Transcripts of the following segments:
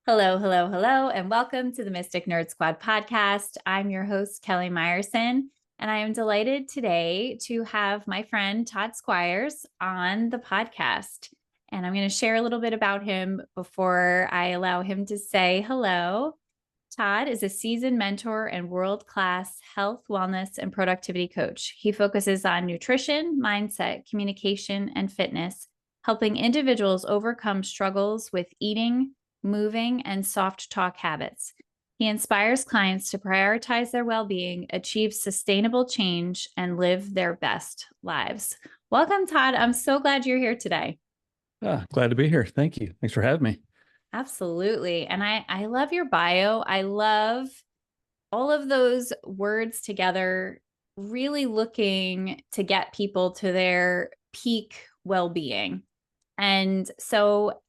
Hello, hello, hello, and welcome to the Mystic Nerd Squad podcast. I'm your host, Kelly Meyerson, and I am delighted today to have my friend Todd Squires on the podcast. And I'm going to share a little bit about him before I allow him to say hello. Todd is a seasoned mentor and world-class health, wellness, and productivity coach. He focuses on nutrition, mindset, communication, and fitness, helping individuals overcome struggles with eating, moving, and soft talk habits. He inspires clients to prioritize their well-being, achieve sustainable change, and live their best lives. Welcome, Todd. I'm so glad you're here today. Glad to be here. Thank you. Thanks for having me. Absolutely. And I love your bio. I love all of those words together, really looking to get people to their peak well-being. And so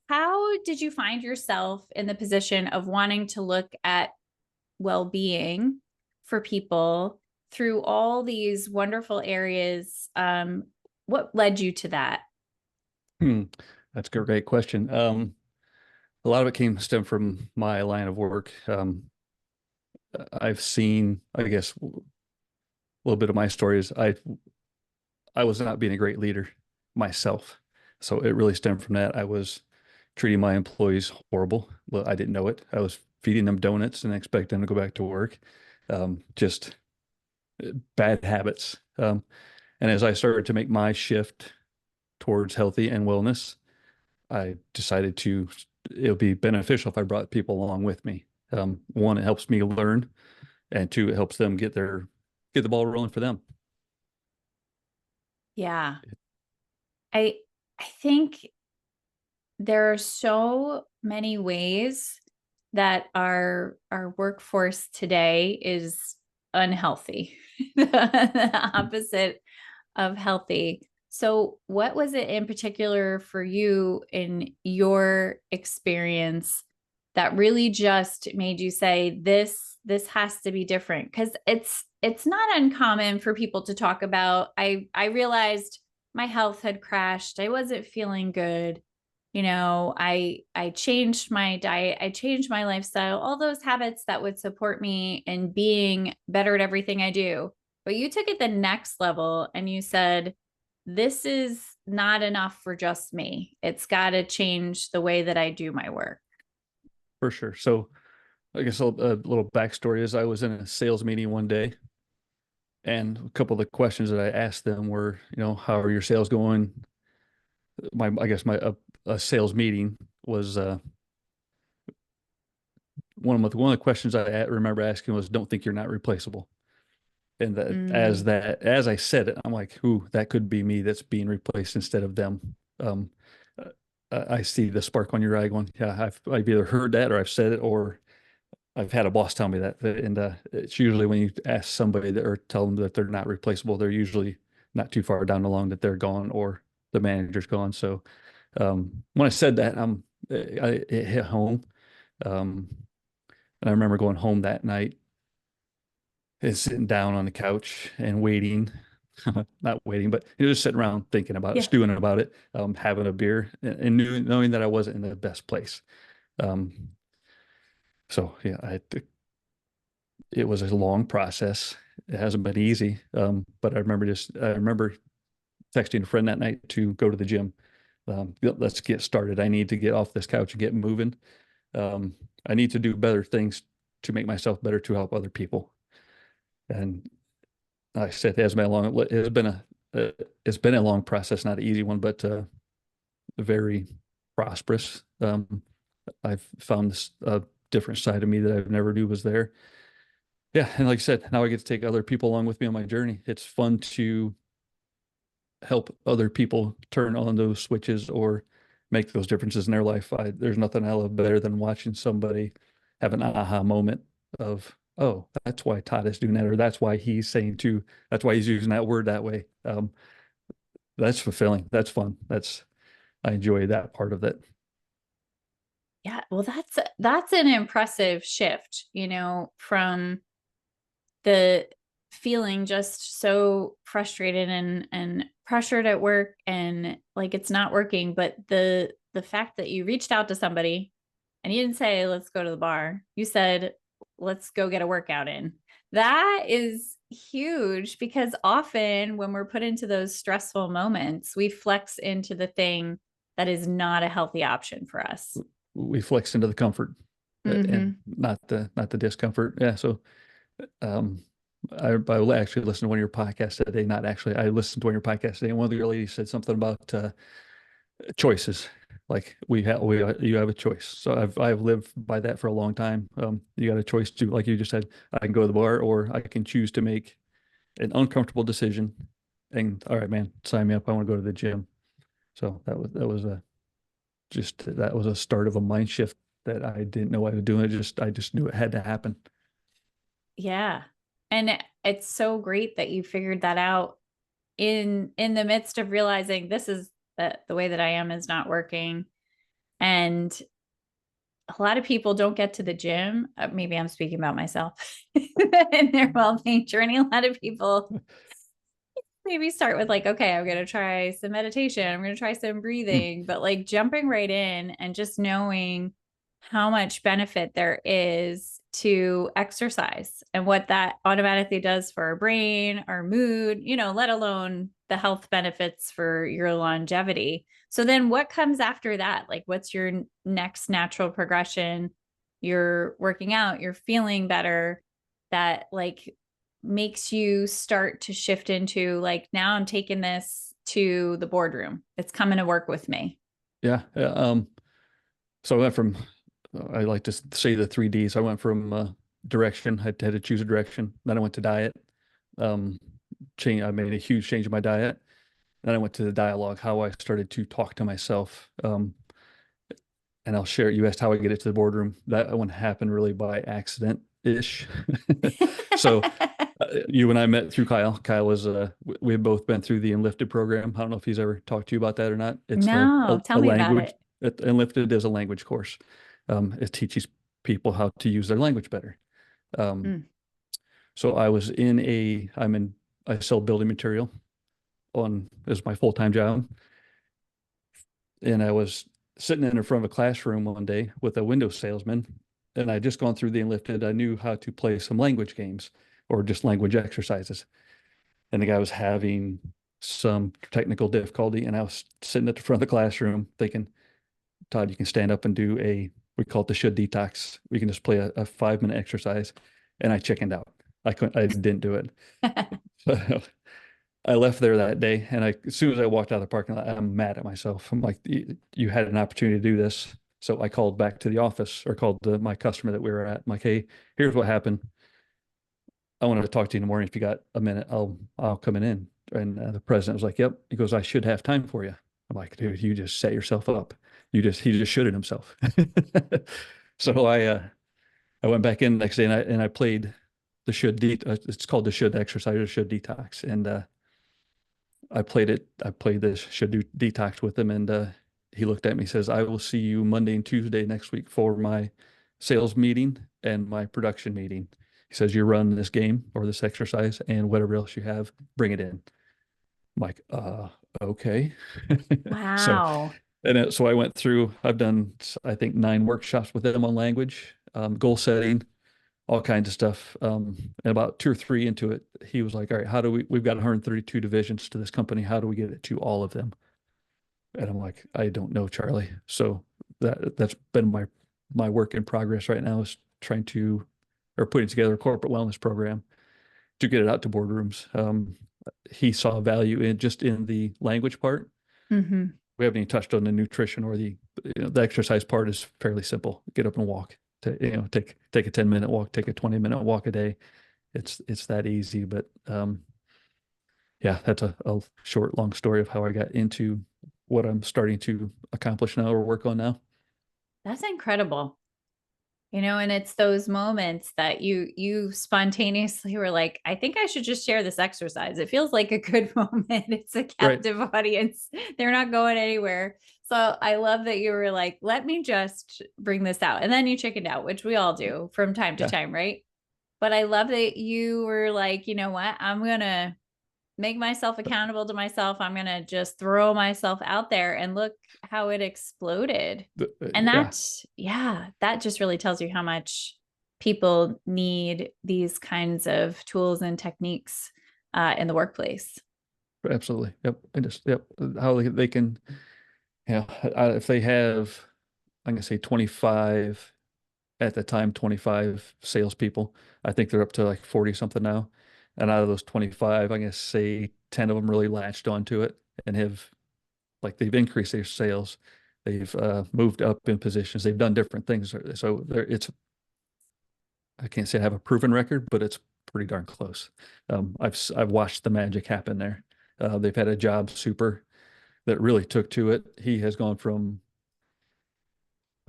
how did you find yourself in the position of wanting to look at well-being for people through all these wonderful areas? What led you to that? Hmm. That's a great question. A lot of it stem from my line of work. I've seen, I guess, a little bit of my story is I was not being a great leader myself. So it really stemmed from that. I was treating my employees horrible. Well, I didn't know it. I was feeding them donuts and expecting them to go back to work. Just bad habits. And as I started to make my shift towards healthy and wellness, I decided it'll be beneficial if I brought people along with me. One, it helps me learn, and two, it helps them get the ball rolling for them. Yeah. I I think there are so many ways that our workforce today is unhealthy, the opposite of healthy. So what was it in particular for you in your experience that really just made you say this has to be different? Because it's not uncommon for people to talk about, I realized my health had crashed. I wasn't feeling good. I changed my diet, I changed my lifestyle, all those habits that would support me in being better at everything I do. But you took it the next level and you said, this is not enough for just me. It's got to change the way that I do my work. For sure. So I guess a little backstory is I was in a sales meeting one day, and a couple of the questions that I asked them were, how are your sales going? I guess my a sales meeting was one of the questions I remember asking was, "Don't think you're not replaceable." And Mm, as I said it, I'm like, "Ooh, that could be me that's being replaced instead of them." I see the spark on your eye going, "Yeah, I've either heard that or I've said it or I've had a boss tell me that." And it's usually when you ask somebody or tell them that they're not replaceable, they're usually not too far down the line that they're gone or the manager's gone. So when I said that, it hit home. Um, and I remember going home that night and sitting down on the couch and waiting, not waiting, but just sitting around thinking about it, yeah. stewing about it, having a beer and knowing that I wasn't in the best place. Um, so yeah, it was a long process. It hasn't been easy. But I remember texting a friend that night to go to the gym. Let's get started. I need to get off this couch and get moving. I need to do better things to make myself better to help other people. And like I said, it's been a long process, not an easy one, but very prosperous. I've found this different side of me that I've never knew was there. Yeah, and like I said, now I get to take other people along with me on my journey. It's fun to help other people turn on those switches or make those differences in their life. There's nothing I love better than watching somebody have an aha moment of, oh, that's why Todd is doing that, or that's why he's using that word that way. That's fulfilling. That's fun. I enjoy that part of it. Yeah, well, that's an impressive shift, from the feeling just so frustrated and pressured at work and like it's not working, but the fact that you reached out to somebody And you didn't say, let's go to the bar. You said, let's go get a workout in. That is huge because often when we're put into those stressful moments, we flex into the thing that is not a healthy option for us. We flex into the comfort and Mm-hmm. not the discomfort. Yeah. So um, I actually listened to one of your podcasts today. Not actually, I listened to one of your podcasts today, and one of the ladies said something about choices. Like you have a choice. So I've lived by that for a long time. You got a choice to, like you just said, I can go to the bar or I can choose to make an uncomfortable decision. And all right, man, sign me up. I want to go to the gym. So that was a start of a mind shift that I didn't know I was doing. I just knew it had to happen. Yeah. And it's so great that you figured that out in the midst of realizing this is that the way that I am is not working. And a lot of people don't get to the gym. Maybe I'm speaking about myself in their well-being journey. A lot of people maybe start with like, okay, I'm going to try some meditation. I'm going to try some Mm, breathing, but like jumping right in and just knowing how much benefit there is to exercise and what that automatically does for our brain, our mood, let alone the health benefits for your longevity. So then what comes after that? Like, what's your next natural progression? You're working out, you're feeling better. That like makes you start to shift into like, now I'm taking this to the boardroom. It's coming to work with me. yeah. So I went from, I like to say the 3 Ds. I went from direction. I had to choose a direction. Then I went to diet. Um, I made a huge change in my diet. Then I went to the dialogue, how I started to talk to myself. And I'll share, you asked how I get it to the boardroom. That one happened really by accident-ish. So you and I met through Kyle. Kyle was, we've both been through the Enlifted program. I don't know if he's ever talked to you about that or not. It's No, tell a me about language, it. Enlifted is a language course. It teaches people how to use their language better. Um, Mm. so I sell building material as my full-time job. And I was sitting in front of a classroom one day with a window salesman, and I had just gone through the Enlifted. I knew how to play some language games or just language exercises. And the guy was having some technical difficulty, and I was sitting at the front of the classroom thinking, Todd, you can stand up and do we call it the should detox. We can just play a 5 minute exercise. And I chickened out. I didn't do it. So I left there that day, and as soon as I walked out of the parking lot, I'm mad at myself. I'm like, you had an opportunity to do this. So I called back to the office or called my customer that we were at. I'm like, hey, here's what happened. I wanted to talk to you in the morning. If you got a minute, I'll come in. And the president was like, yep. He goes, I should have time for you. I'm like, dude, you just set yourself up. He just shoulded himself. So I went back in the next day, and I played the it's called the should exercise or should detox. And I played it. I played this should do detox with him, and he looked at me. Says, "I will see you Monday and Tuesday next week for my sales meeting and my production meeting." He says, "You run this game or this exercise, and whatever else you have, bring it in." I'm like, okay. So, Wow. so I went through. I've done, I think, 9 workshops with him on language, goal setting, all kinds of stuff. And about 2 or 3 into it, he was like, all right, we've got 132 divisions to this company. How do we get it to all of them? And I'm like, I don't know, Charlie. So that's been my work in progress right now, is trying to, or putting together a corporate wellness program to get it out to boardrooms. He saw value in the language part. Mm-hmm. We haven't even touched on the nutrition or the exercise part is fairly simple. Get up and walk. Take a 10-minute walk, take a 20-minute walk a day. It's that easy. But yeah, that's a short, long story of how I got into what I'm starting to accomplish now or work on now. That's incredible. And it's those moments that you spontaneously were like, I think I should just share this exercise. It feels like a good moment. It's a Right. captive audience. They're not going anywhere. So I love that you were like, let me just bring this out. And then you chickened out, which we all do from time to Yeah. time, right? But I love that you were like, you know what? I'm gonna make myself accountable to myself. I'm going to just throw myself out there, and look how it exploded. And Yeah, that just really tells you how much people need these kinds of tools and techniques in the workplace. absolutely. Yep. I just, yep. How they can, if they have, I'm gonna say 25 at the time, 25 salespeople. I think they're up to like 40 something now. And out of those 25, I'm gonna say 10 of them really latched onto it and have like they've increased their sales. They've moved up in positions. They've done different things. So it's I can't say I have a proven record, but it's pretty darn close. I've watched the magic happen there. They've had a job super that really took to it. He has gone from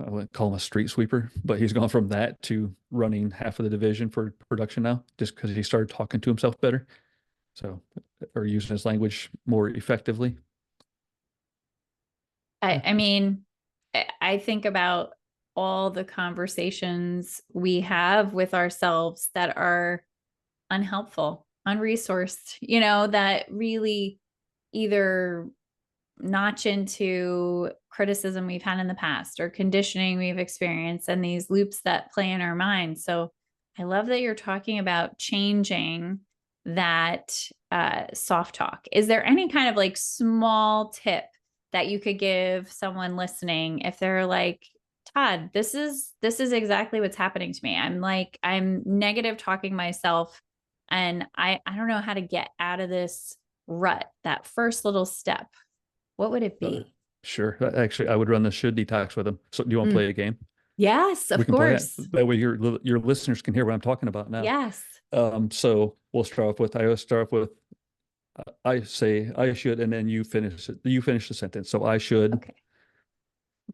I wouldn't call him a street sweeper, but he's gone from that to running half of the division for production now, just because he started talking to himself better. So, or using his language more effectively. I mean, I think about all the conversations we have with ourselves that are unhelpful, unresourced, that really either notch into criticism we've had in the past or conditioning we've experienced, and these loops that play in our minds. So I love that you're talking about changing that soft talk. Is there any kind of like small tip that you could give someone listening if they're like, Todd, this is exactly what's happening to me. I'm negative talking myself, and I don't know how to get out of this rut, that first little step. What would it Uh, be? sure. Actually, I would run the should detox with him. So, do you want to Mm. play a game? Yes, We of can play it. course. That way, your listeners can hear what I'm talking about now. Yes. So we'll start off with I always start off with I say I should, and then you finish it. You finish the sentence. So I should. Okay.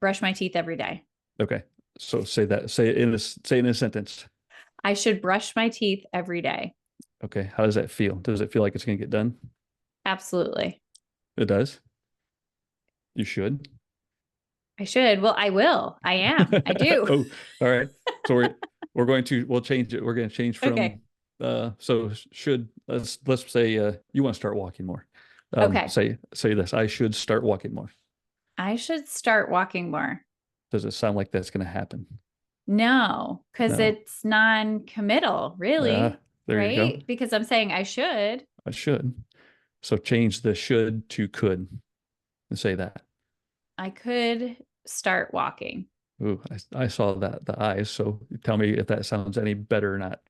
Brush my teeth every day. Okay. So say that. Say it in a sentence. I should brush my teeth every day. Okay. How does that feel? Does it feel like it's going to get done? Absolutely. It does. You should. I should. Well, I will. I am. I do. Oh, all right. So we'll change it. We're going to change Okay. from so should let's say you want to start walking more. Okay. Say this. I should start walking more. I should start walking more. Does it sound like that's going to happen? No, because No. it's non-committal, really, There you go. right? Because I'm saying I should. I should. So change the should to could and say that. I could start walking. Ooh, I saw that the eyes. So tell me if that sounds any better or not.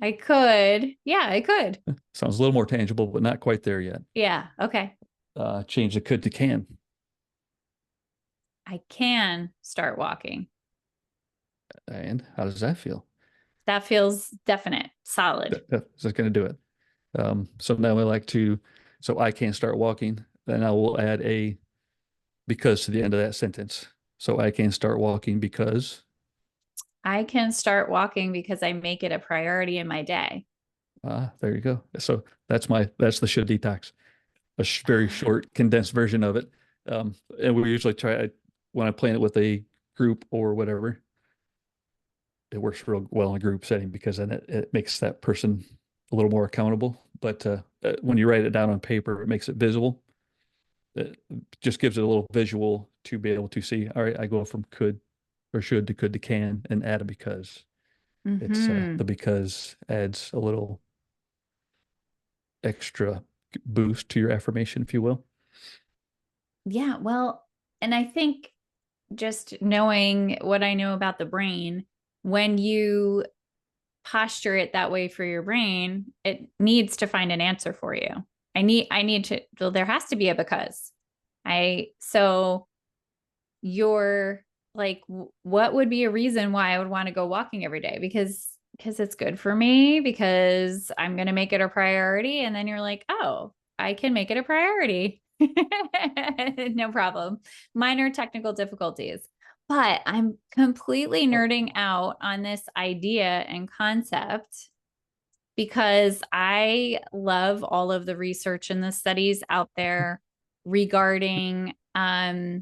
I could. Yeah, I could. Sounds a little more tangible, but not quite there yet. Yeah. Okay. Change the could to can. I can start walking. And how does that feel? That feels definite, solid. That's going to do it. So now I like to, so I can start walking. Then I will add a because to the end of that sentence. So I can start walking because, I can start walking because I make it a priority in my day. there you go. So that's the should detox, very short, condensed version of it. And we usually when I plan it with a group or whatever, it works real well in a group setting because then it makes that person a little more accountable. But when you write it down on paper, it makes it visible. It just gives it a little visual to be able to see, all right, I go from could or should to could to can and add a because. It's Hmm. the because adds a little extra boost to your affirmation, if you will. Yeah. Well, and I think just knowing what I know about the brain, when you posture it that way for your brain, it needs to find an answer for you. I need to, well, there has to be a because. So you're like, what would be a reason why I would want to go walking every day? Because it's good for me, because I'm going to make it a priority. And then you're like, oh, I can make it a priority. No problem. Minor technical difficulties. But I'm completely Oh, nerding out on this idea and concept because I love all of the research and the studies out there regarding uh,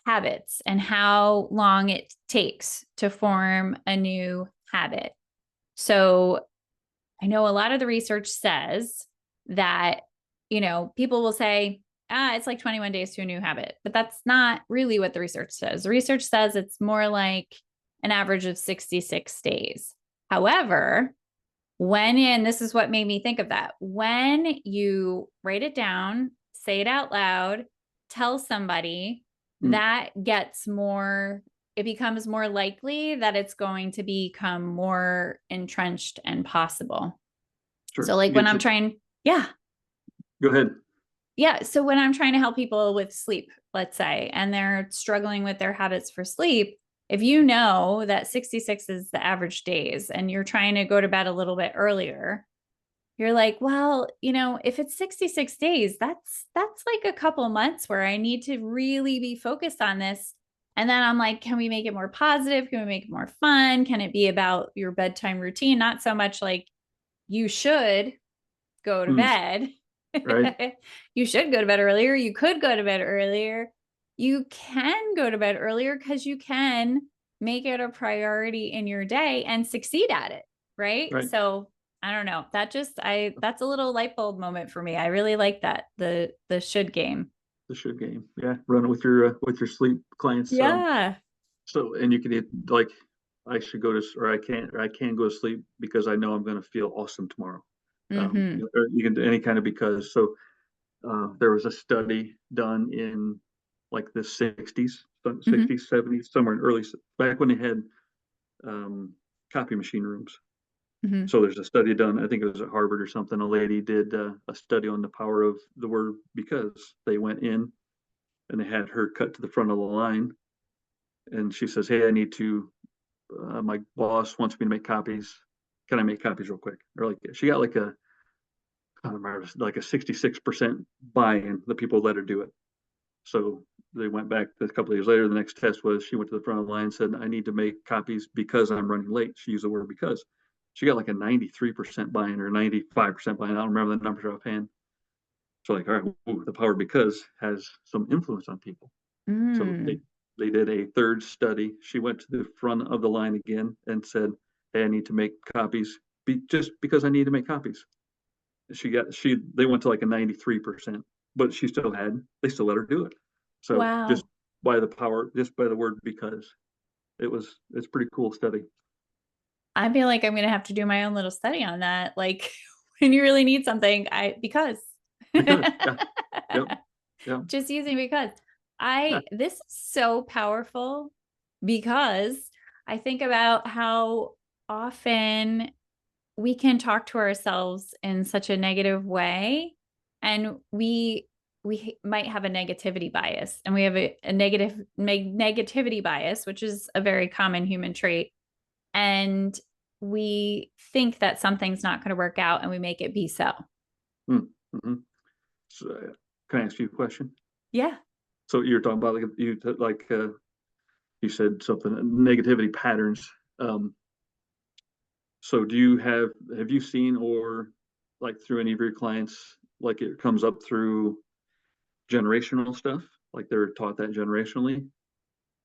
habits and how long it takes to form a new habit. So I know a lot of the research says that, people will say, it's like 21 days to a new habit, but that's not really what the research says. The research says it's more like an average of 66 days. However, and this is what made me think of that, when you write it down, say it out loud, tell somebody, Mm, that it becomes more likely that it's going to become more entrenched and possible. sure. So like You when get I'm to trying, yeah, go ahead. yeah. So when I'm trying to help people with sleep, let's say, and they're struggling with their habits for sleep, if you know that 66 is the average days and you're trying to go to bed a little bit earlier, you're like, well, if it's 66 days, that's like a couple months where I need to really be focused on this. And then I'm like, can we make it more positive? Can we make it more fun? Can it be about your bedtime routine? Not so much like you should go to Mm, bed. right, You should go to bed earlier. You could go to bed earlier. You can go to bed earlier because you can make it a priority in your day and succeed at it. Right. right. So I don't know. That's a little light bulb moment for me. I really like that. The should game. The should game. Yeah, run it with your sleep clients. Yeah. So and you can like I should go to or I can go to sleep because I know I'm going to feel awesome tomorrow. Mm-hmm. Or you can do any kind of because. So there was a study done in like the 60s, Mm-hmm. 60s, 70s, somewhere in early back when they had um, copy machine rooms. Mm-hmm. So there's a study done. I think it was at Harvard or something. A lady did a study on the power of the word because. They went in and they had her cut to the front of the line, and she says, "Hey, I need to. My boss wants me to make copies. Can I make copies real quick?" Or like she got like a I don't remember, like a 66% buy-in. The people let her do it. So they went back a couple of years later. The next test was she went to the front of the line and said, "I need to make copies because I'm running late." She used the word because. She got like a 93% buy-in or 95% buy-in. I don't remember the numbers offhand. So like, all right, ooh, the power because has some influence on people. So Mm. they did a third study. She went to the front of the line again and said, "Hey, I need to make copies just because I need to make copies." They went to like a 93%, but they still let her do it. So Wow. just by the word because it's pretty cool study. I feel like I'm gonna have to do my own little study on that. Like when you really need something, because Because yeah, yep, yeah, just using because yeah. this is so powerful because I think about how often we can talk to ourselves in such a negative way, and we might have a negativity bias, and we have a negativity bias, which is a very common human trait, and we think that something's not going to work out and we make it be so. Mm-hmm. So, can I ask you a question? Yeah. So you're talking about you said something negativity patterns. Um, so have you seen or like through any of your clients like it comes up through generational stuff like they're taught that generationally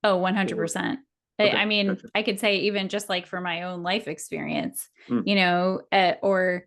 Oh, or 100%. okay I mean, gotcha. I could say even just like for my own life experience, Mm, or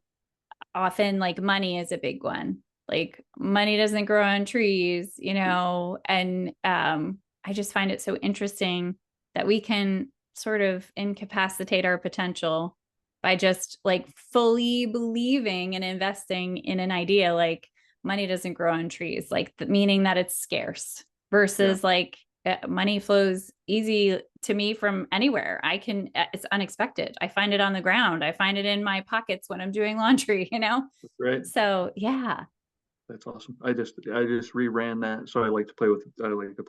often like money is a big one. Like money doesn't grow on trees, and I just find it so interesting that we can sort of incapacitate our potential by just like fully believing and investing in an idea like money doesn't grow on trees, like meaning that it's scarce yeah versus like money flows easy to me from anywhere. It's unexpected. I find it on the ground. I find it in my pockets when I'm doing laundry. right. So yeah. That's awesome. I just reran that. So I like to play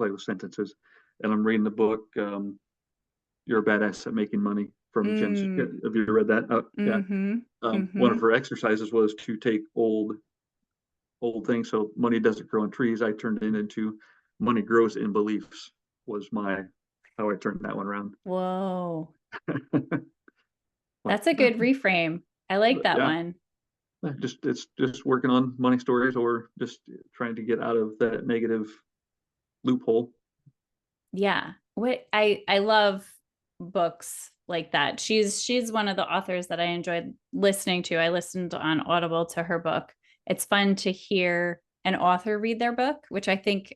with sentences, and I'm reading the book You're a Badass at Making Money from Jen. Mm, Have you read that? Yeah. mm-hmm. One Mm-hmm. of her exercises was to take old things. So money doesn't grow on trees. I turned it into money grows in beliefs. Was my how I turned that one around. Whoa. But That's a good reframe. I like that yeah, one. it's just working on money stories or just trying to get out of that negative loophole. Yeah. I love books like that. She's one of the authors that I enjoyed listening to. I listened on Audible to her book. It's fun to hear an author read their book, which I think,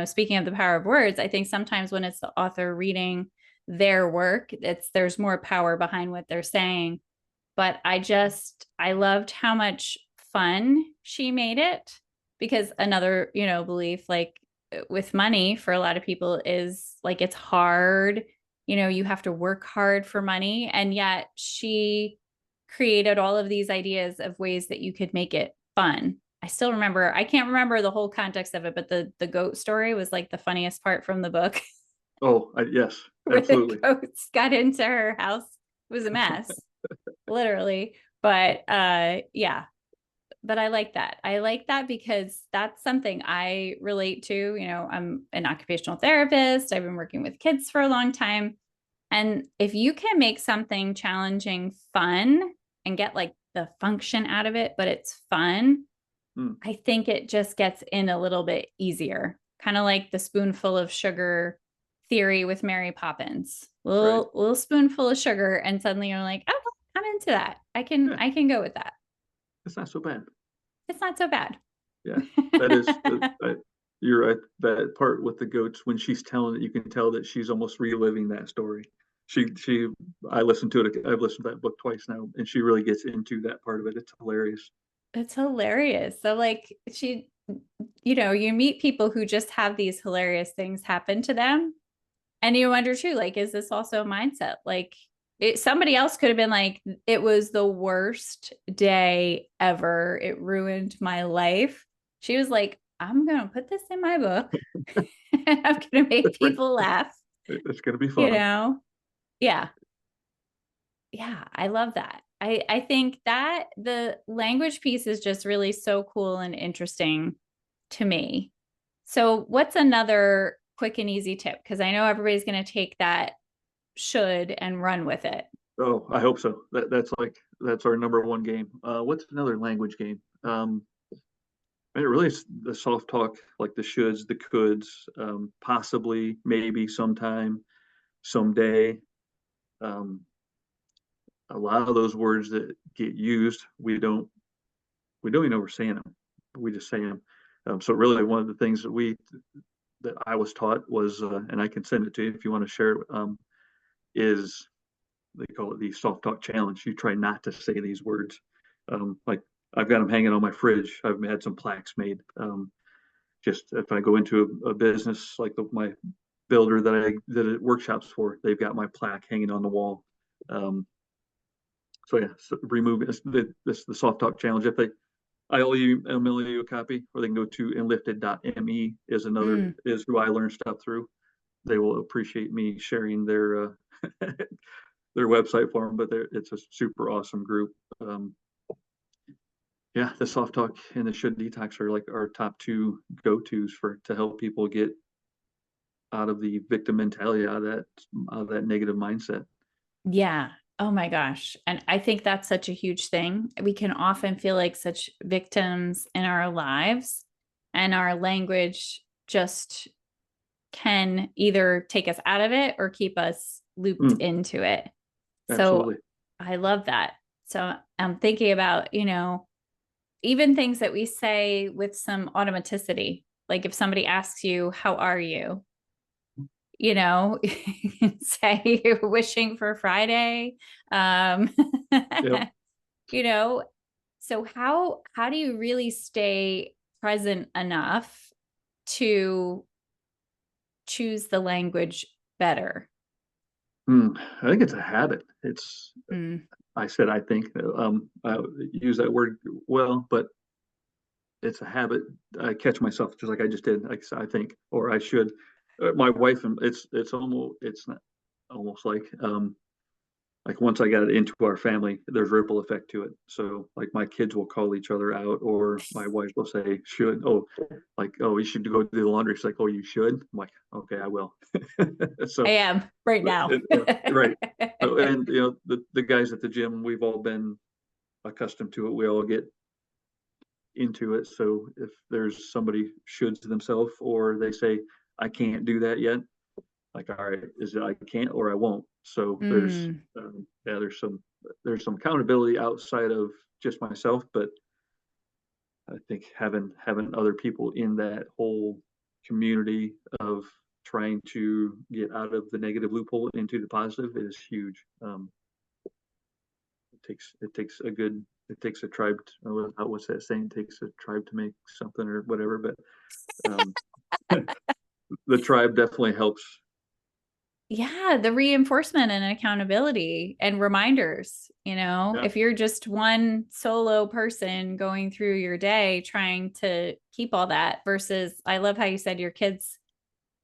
speaking of the power of words, I think sometimes when it's the author reading their work, there's more power behind what they're saying. But I loved how much fun she made it, because another, belief, like with money for a lot of people, is like it's hard. You have to work hard for money. And yet she created all of these ideas of ways that you could make it fun. I still remember, I can't remember the whole context of it, but the goat story was like the funniest part from the book. Oh, yes, Where the absolutely. goats got into her house. It was a mess, literally. But yeah, but I like that. I like that because that's something I relate to. I'm an occupational therapist. I've been working with kids for a long time. And if you can make something challenging fun and get like the function out of it, but it's fun, Mm, I think it just gets in a little bit easier. Kind of like the spoonful of sugar theory with Mary Poppins. right. Little spoonful of sugar, and suddenly you're like, oh, I'm into that. Yeah, I can go with that. it's not so bad. It's not so bad. Yeah, that is, you're right. That part with the goats, when she's telling it, you can tell that she's almost reliving that story. She, I listened to it. I've listened to that book twice now, and she really gets into that part of it. It's hilarious. It's hilarious. So like you meet people who just have these hilarious things happen to them. And you wonder too, like, is this also a mindset? Like somebody else could have been like, it was the worst day ever. It ruined my life. She was like, I'm going to put this in my book and I'm going to make Right. people laugh, It's going to be you fun. know? Yeah. Yeah. I love that. I think that the language piece is just really so cool and interesting to me. So, what's another quick and easy tip? Because I know everybody's going to take that should and run with it. Oh, I hope so. That's our number one game. What's another language game? It really is the soft talk, like the shoulds, the coulds, possibly, maybe, sometime, someday. Um, a lot of those words that get used, we don't even know we're saying them. We just say them. So really, one of the things that I was taught was, and I can send it to you if you want to share it, is they call it the soft talk challenge. You try not to say these words. Like I've got them hanging on my fridge. I've had some plaques made. Just if I go into a business like my builder that I did workshops for, they've got my plaque hanging on the wall. Um, so yeah, so remove the soft talk challenge. If they I'll email you a copy, or they can go to enlifted.me Mm, is who I learned stuff through. They will appreciate me sharing their website for them, but it's a super awesome group. Yeah, the soft talk and the should detox are like our top two go-tos for to help people get out of the victim mentality, out of that negative mindset. yeah. Oh my gosh. And I think that's such a huge thing. We can often feel like such victims in our lives, and our language just can either take us out of it or keep us looped Mm, into it. So absolutely. I love that. So I'm thinking about, even things that we say with some automaticity. Like if somebody asks you, how are you? You can say you're wishing for Friday. Um, Yep. you know, so how do you really stay present enough to choose the language better? I think it's a habit. Mm, I said, I think, I use that word well, but it's a habit. I catch myself just like I just did. I think, or I should. My wife and it's not almost like once I got it into our family, there's ripple effect to it. So like my kids will call each other out, or my wife will say, "Should like you should go do the laundry." She's like, "Oh, you should." I'm like, "Okay, I will." I So am right now. right. So, and the guys at the gym, we've all been accustomed to it. We all get into it. So if there's somebody shoulds themselves or they say, I can't do that yet, Like, all right, is it I can't or I won't. So Mm, yeah, there's some accountability outside of just myself, but I think having other people in that whole community of trying to get out of the negative loophole into the positive is huge. It takes a tribe. What's that saying? It takes a tribe to make something or whatever. But um, the tribe definitely helps. yeah, the reinforcement and accountability and reminders, Yeah, if you're just one solo person going through your day trying to keep all that versus I love how you said your kids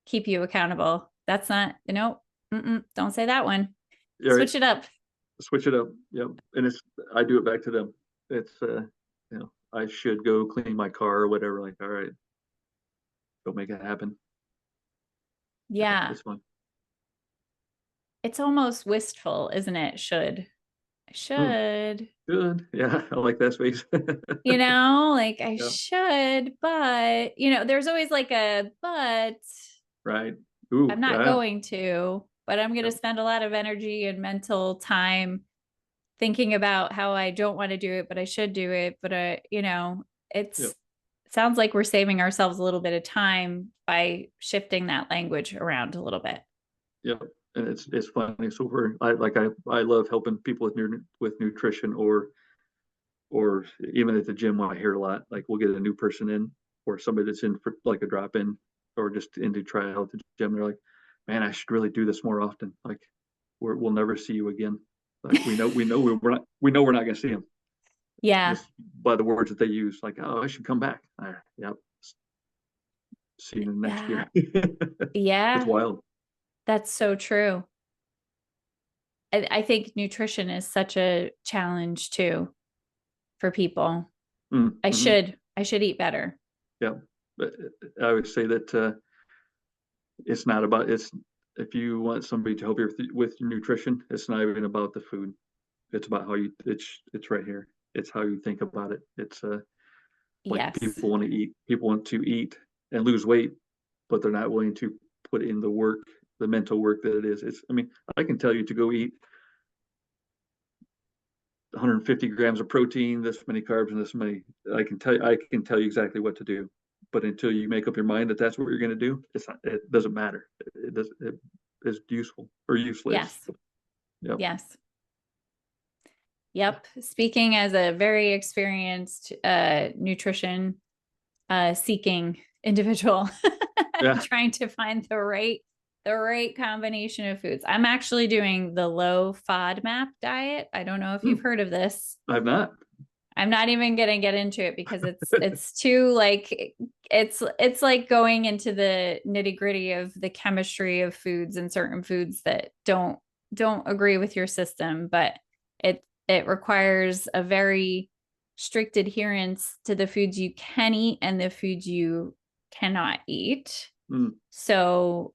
keep you accountable. That's not, don't say that one. yeah, right. Switch it up. Switch it up. Yep, and I do it back to them. It's I should go clean my car or whatever. Like, all right, go make it happen. Yeah, Yeah. it's fun. It's almost wistful, isn't it? I Mm, should, good. Yeah, I like that space. like I Yeah, should, but, there's always like a, but right. I'm Ooh, not yeah. going to, but I'm going to Yep, spend a lot of energy and mental time thinking about how I don't want to do it, but I should do it. But yep, it sounds like we're saving ourselves a little bit of time by shifting that language around a little bit. yep. And it's funny. So I love helping people with nutrition or even at the gym when I hear a lot, like we'll get a new person in or somebody that's in for like a drop in or just in to try out the gym. They're like, man, I should really do this more often. Like we'll never see you again. Like we know we're not going to see him Yeah. just by the words that they use. Like, oh, I should come back. Yep. See you next Yeah. year. It's Yeah. wild. That's so true. I think nutrition is such a challenge too for people. Mm-hmm. I should eat better. Yeah. But I would say that it's not about it's if you want somebody to help you with your nutrition, it's not even about the food. It's about how you it's right here. It's how you think about it. It's like Yes. people want to eat and lose weight, but they're not willing to put in the work, the mental work that it is. It's I mean, I can tell you to go eat 150 grams of protein, this many carbs, and this many. I can tell you exactly what to do. But until you make up your mind that that's what you're going to do, it doesn't matter. It does it is useful or useless. Yes. Yep. Yes. Yep. Speaking as a very experienced nutrition seeking individual, I'm Yeah. trying to find the right combination of foods. I'm actually doing the low FODMAP diet. I don't know if you've Hmm. heard of this. I've not. I'm not even gonna get into it because it's too like it's like going into the nitty-gritty of the chemistry of foods and certain foods that don't agree with your system, but it requires a very strict adherence to the foods you can eat and the foods you cannot eat. Mm, So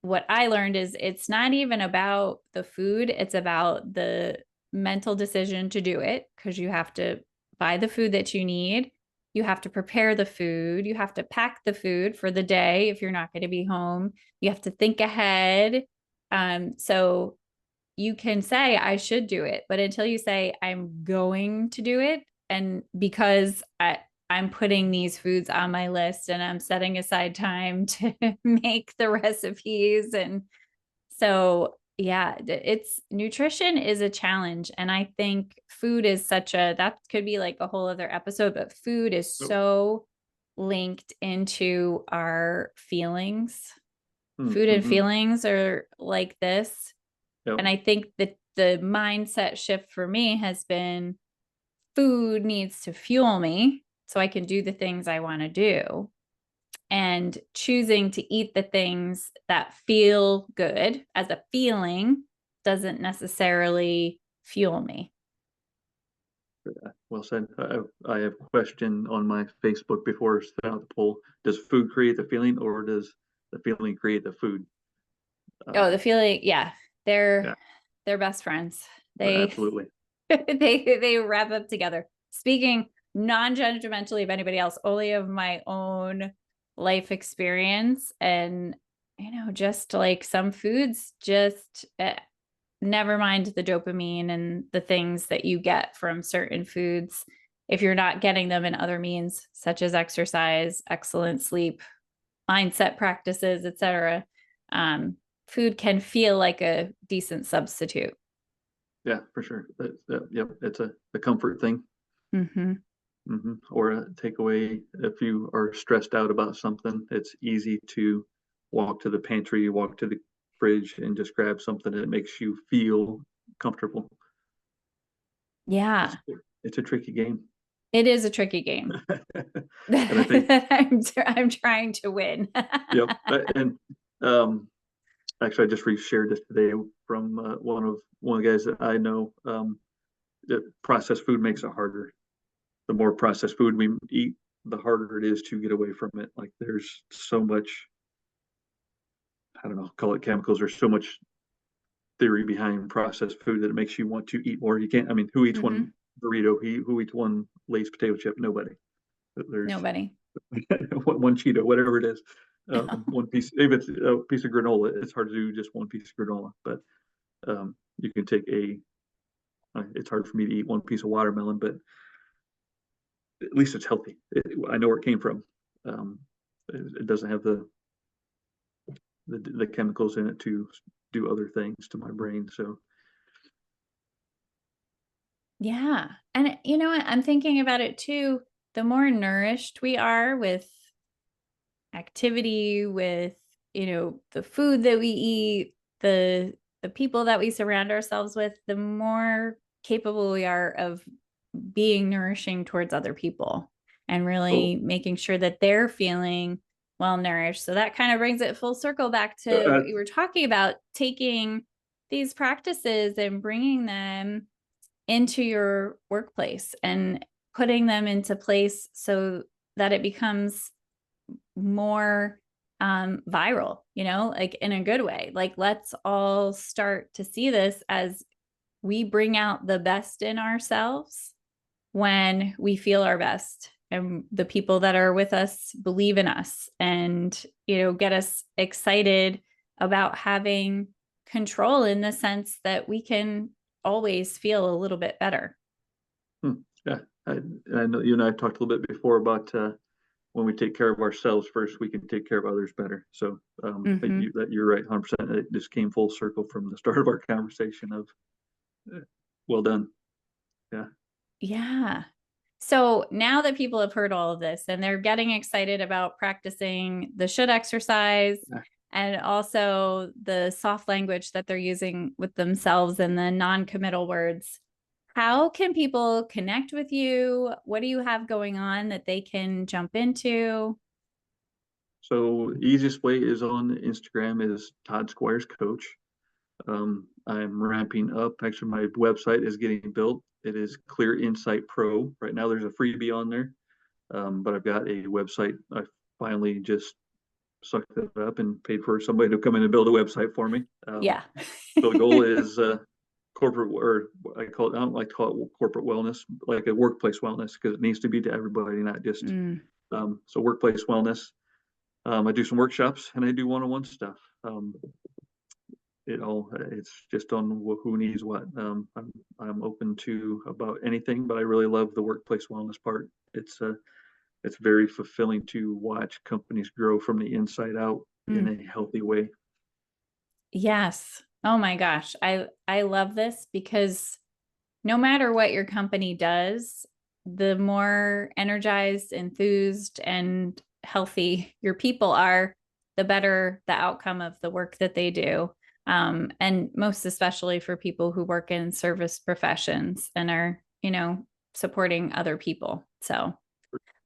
what I learned is it's not even about the food, it's about the mental decision to do it because you have to buy the food that you need. You have to prepare the food. You have to pack the food for the day if you're not going to be home. You have to think ahead. So you can say, I should do it, but until you say, I'm going to do it, and because I'm putting these foods on my list and I'm setting aside time to make the recipes. And so, yeah, it's nutrition is a challenge. And I think food is that could be like a whole other episode, but food is oh, so linked into our feelings. Food and mm-hmm. feelings are like this. Yep. And I think that the mindset shift for me has been food needs to fuel me so I can do the things I want to do. And choosing to eat the things that feel good as a feeling doesn't necessarily fuel me. Well said. I have a question on my Facebook before starting out the poll. Does food create the feeling or does the feeling create the food? Oh, Um, the feeling, yeah, they're yeah, they're best friends. They absolutely. they wrap up together. Speaking non-judgmentally of anybody else, only of my own life experience. And just like some foods, just never mind the dopamine and the things that you get from certain foods. If you're not getting them in other means, such as exercise, excellent sleep, mindset practices, etc., food can feel like a decent substitute. Yeah, for sure. Yep, it's a comfort thing. Mm-hmm. Or a takeaway. If you are stressed out about something, it's easy to walk to the pantry, walk to the fridge, and just grab something that makes you feel comfortable. Yeah, It's a tricky game. it is a tricky game. And I think, I'm trying to win. yep. And actually, I just reshared this today from one of the guys that I know. That processed food makes it harder. The more processed food we eat, the harder it is to get away from it. Like there's so much, I don't know, call it chemicals. There's so much theory behind processed food that it makes you want to eat more. You can't. I mean, who eats Mm-hmm. one burrito? Who eats one Lay's potato chip? Nobody. But there's Nobody. one Cheeto, whatever it is. One piece. If it's a piece of granola, it's hard to do just one piece of granola. But you can take a. It's hard for me to eat one piece of watermelon, but at least it's healthy. I know where it came from. It doesn't have the chemicals in it to do other things to my brain. So Yeah. And you know what? I'm thinking about it too. The more nourished we are with activity, with, the food that we eat, the people that we surround ourselves with, the more capable we are of being nourishing towards other people and really making sure that they're feeling well nourished. So that kind of brings it full circle back to what you were talking about, taking these practices and bringing them into your workplace and putting them into place so that it becomes more viral, like in a good way. Like, let's all start to see this as we bring out the best in ourselves when we feel our best, and the people that are with us believe in us and, get us excited about having control in the sense that we can always feel a little bit better. Yeah, I know you and I talked a little bit before about when we take care of ourselves first, we can take care of others better. So you're right, 100%. It just came full circle from the start of our conversation of well done. Yeah. Yeah. So now that people have heard all of this and they're getting excited about practicing the should exercise and also the soft language that they're using with themselves and the non-committal words, how can people connect with you? What do you have going on that they can jump into? So easiest way is on Instagram is Todd Squires Coach. I'm ramping up. Actually, my website is getting built. It is Clear Insight Pro. Right now, there's a freebie on there, but I've got a website. I finally just sucked it up and paid for somebody to come in and build a website for me. Yeah. So the goal is corporate, or I don't like to call it corporate wellness, like a workplace wellness, because it needs to be to everybody, not just. So workplace wellness. I do some workshops and I do one-on-one stuff. It's just on who needs what. I'm open to about anything, but I really love the workplace wellness part. It's very fulfilling to watch companies grow from the inside out in a healthy way. Yes. Oh my gosh. I love this because no matter what your company does, the more energized, enthused, and healthy your people are, the better the outcome of the work that they do. And most especially for people who work in service professions and are, supporting other people. So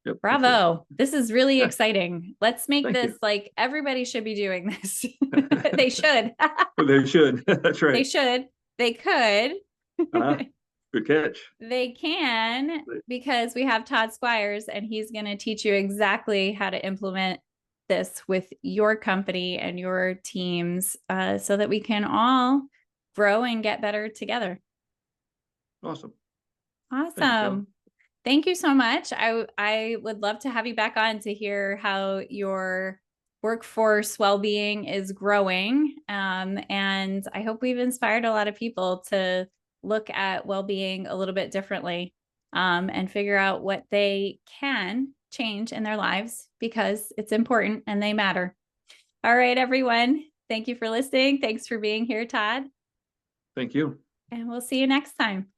Yep, bravo. sure. This is really exciting. Let's make Thank this you. like everybody should be doing this. They should. They should. That's right. They should. They could. Good catch. They can, because we have Todd Squires and he's going to teach you exactly how to implement this with your company and your teams so that we can all grow and get better together. Awesome. Awesome. Thank you so much. I would love to have you back on to hear how your workforce well-being is growing. And I hope we've inspired a lot of people to look at well-being a little bit differently, and figure out what they can change in their lives, because it's important and they matter. All right, everyone. Thank you for listening. Thanks for being here, Todd. Thank you. And we'll see you next time.